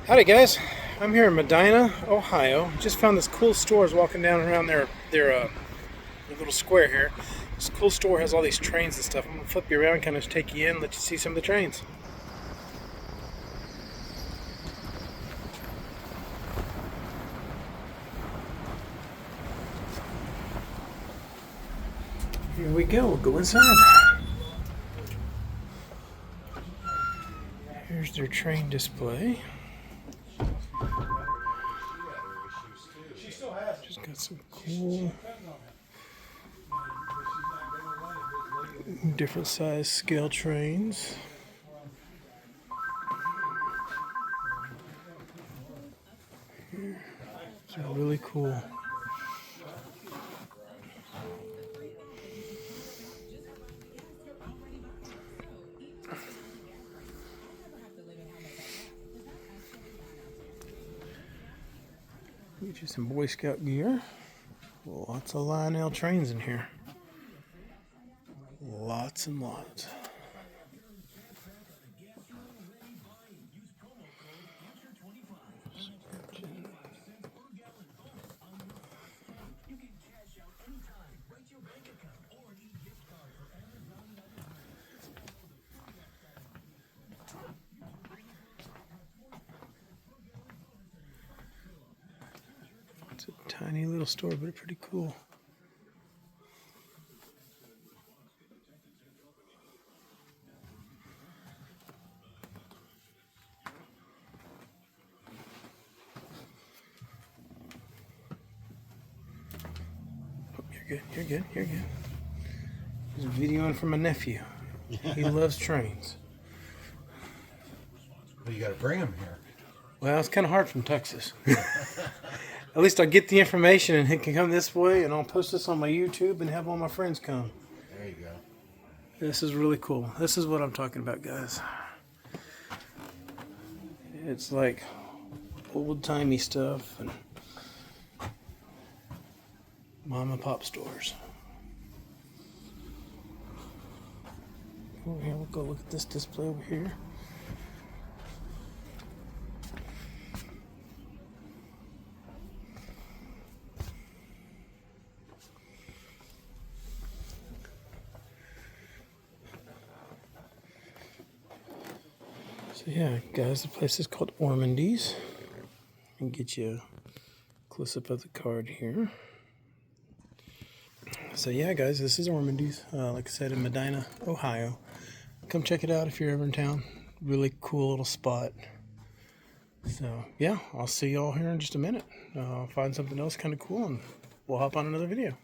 Howdy guys, I'm here in Medina, Ohio. Just found this cool store. I was walking down around their little square here. This cool store has all these trains and stuff. I'm gonna flip you around, kind of take you in, let you see some of the trains. Here we go, we'll go inside. Here's their train display. Just got some cool different size scale trains. These are really cool. Get you some Boy Scout gear. Lots of Lionel trains in here. Lots and lots. It's a tiny little store, but it's pretty cool. Oh, you're good. There's a videoing from my nephew. He loves trains. Well, you got to bring him here. Well, it's kind of hard from Texas. At least I'll get the information and he can come this way, and I'll post this on my YouTube and have all my friends come. There you go. This is really cool. This is what I'm talking about, guys. It's like old-timey stuff and mom and pop stores. Over here, we'll go look at this display over here. So yeah, guys, the place is called Ormandy's. I'll get you a close-up of the card here. So yeah, guys, this is Ormandy's. Like I said, in Medina, Ohio. Come check it out if you're ever in town. Really cool little spot. So yeah, I'll see y'all here in just a minute. I'll find something else kind of cool and we'll hop on another video.